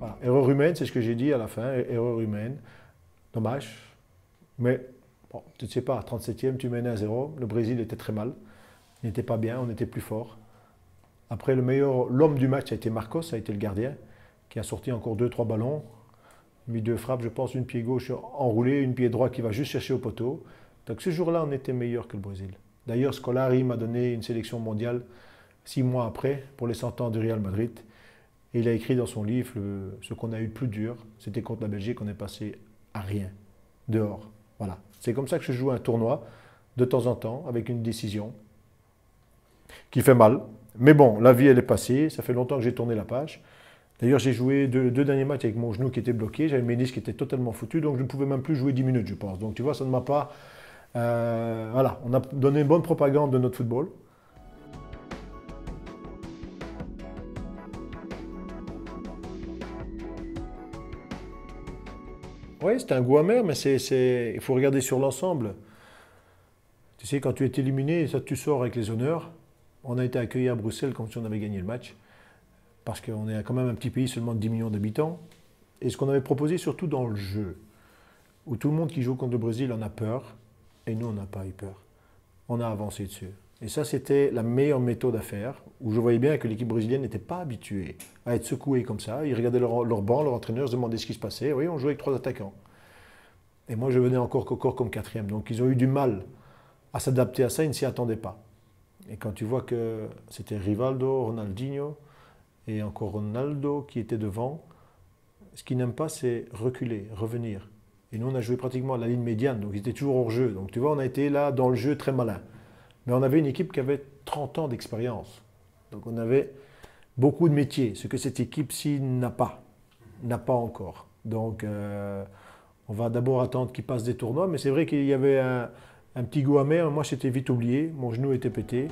Voilà. Erreur humaine, c'est ce que j'ai dit à la fin, erreur humaine. Dommage. Mais bon, tu ne sais pas, à 37e, tu menais à 0. Le Brésil était très mal. Il n'était pas bien, on était plus fort. Après, l'homme du match a été Marcos, ça a été le gardien, qui a sorti encore 2-3 ballons. Mis 2 frappes, je pense, une pied gauche enroulé, une pied droit qui va juste chercher au poteau. Donc ce jour-là, on était meilleur que le Brésil. D'ailleurs, Scolari m'a donné une sélection mondiale 6 mois après pour les 100 ans du Real Madrid. Et il a écrit dans son livre ce qu'on a eu de plus dur, c'était contre la Belgique, on est passé à rien, dehors. Voilà. C'est comme ça que je joue un tournoi, de temps en temps, avec une décision qui fait mal. Mais bon, la vie, elle est passée, ça fait longtemps que j'ai tourné la page. D'ailleurs, j'ai joué deux derniers matchs avec mon genou qui était bloqué, j'avais mes disques qui étaient totalement foutus, donc je ne pouvais même plus jouer 10 minutes, je pense. Donc tu vois, ça ne m'a pas... voilà, on a donné une bonne propagande de notre football. Oui, c'est un goût amer, mais il faut regarder sur l'ensemble. Tu sais, quand tu es éliminé, ça, tu sors avec les honneurs. On a été accueillis à Bruxelles comme si on avait gagné le match, parce qu'on est quand même un petit pays, seulement de 10 millions d'habitants. Et ce qu'on avait proposé, surtout dans le jeu, où tout le monde qui joue contre le Brésil en a peur, et nous, on n'a pas eu peur. On a avancé dessus. Et ça, c'était la meilleure méthode à faire, où je voyais bien que l'équipe brésilienne n'était pas habituée à être secouée comme ça. Ils regardaient leur banc, leur entraîneur, se demandaient ce qui se passait. Oui, on jouait avec 3 attaquants. Et moi, je venais encore comme 4e. Donc, ils ont eu du mal à s'adapter à ça, ils ne s'y attendaient pas. Et quand tu vois que c'était Rivaldo, Ronaldinho, et encore Ronaldo qui était devant, ce qu'ils n'aiment pas, c'est reculer, revenir. Et nous, on a joué pratiquement à la ligne médiane, donc ils étaient toujours hors jeu. Donc tu vois, on a été là dans le jeu très malin. Mais on avait une équipe qui avait 30 ans d'expérience. Donc on avait beaucoup de métiers, ce que cette équipe-ci n'a pas encore. Donc on va d'abord attendre qu'ils passent des tournois, mais c'est vrai qu'il y avait un petit goût amer. Moi, j'étais vite oublié, mon genou était pété.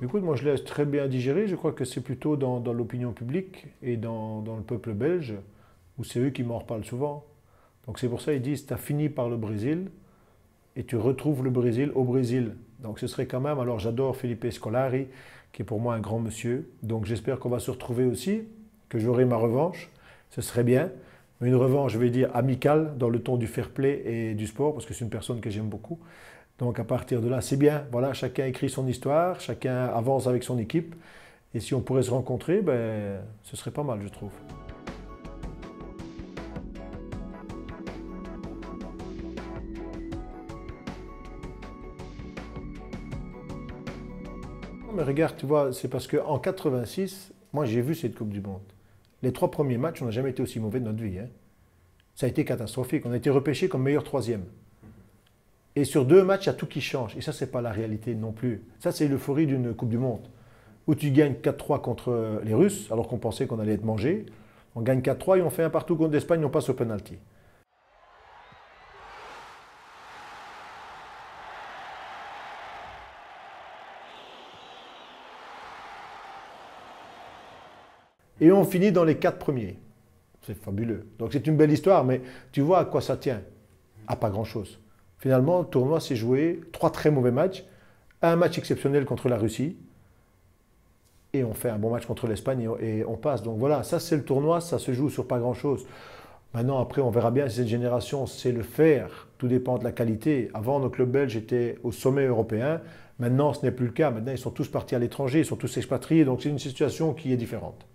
Écoute, moi je l'ai très bien digéré, je crois que c'est plutôt dans l'opinion publique et dans le peuple belge, où c'est eux qui m'en reparlent souvent. Donc c'est pour ça qu'ils disent, tu as fini par le Brésil, et tu retrouves le Brésil au Brésil. Donc ce serait quand même, alors j'adore Felipe Scolari, qui est pour moi un grand monsieur, donc j'espère qu'on va se retrouver aussi, que j'aurai ma revanche, ce serait bien. Une revanche, je vais dire, amicale, dans le ton du fair play et du sport, parce que c'est une personne que j'aime beaucoup. Donc à partir de là, c'est bien. Voilà, chacun écrit son histoire, chacun avance avec son équipe. Et si on pourrait se rencontrer, ben, ce serait pas mal, je trouve. Non, mais regarde, tu vois, c'est parce qu'en 86, moi j'ai vu cette Coupe du Monde. Les 3 premiers matchs, on n'a jamais été aussi mauvais de notre vie. Hein. Ça a été catastrophique. On a été repêché comme meilleur 3e. Et sur 2 matchs, il y a tout qui change. Et ça, ce n'est pas la réalité non plus. Ça, c'est l'euphorie d'une Coupe du Monde. Où tu gagnes 4-3 contre les Russes, alors qu'on pensait qu'on allait être mangé. On gagne 4-3 et on fait un partout contre l'Espagne, on passe au penalty. Et on finit dans les 4 premiers. C'est fabuleux. Donc c'est une belle histoire, mais tu vois à quoi ça tient? À pas grand-chose. Finalement, le tournoi s'est joué 3 très mauvais matchs, un match exceptionnel contre la Russie, et on fait un bon match contre l'Espagne et on passe. Donc voilà, ça c'est le tournoi, ça se joue sur pas grand-chose. Maintenant, après, on verra bien si cette génération sait le faire. Tout dépend de la qualité. Avant, nos clubs belges étaient au sommet européen. Maintenant, ce n'est plus le cas. Maintenant, ils sont tous partis à l'étranger, ils sont tous expatriés. Donc c'est une situation qui est différente.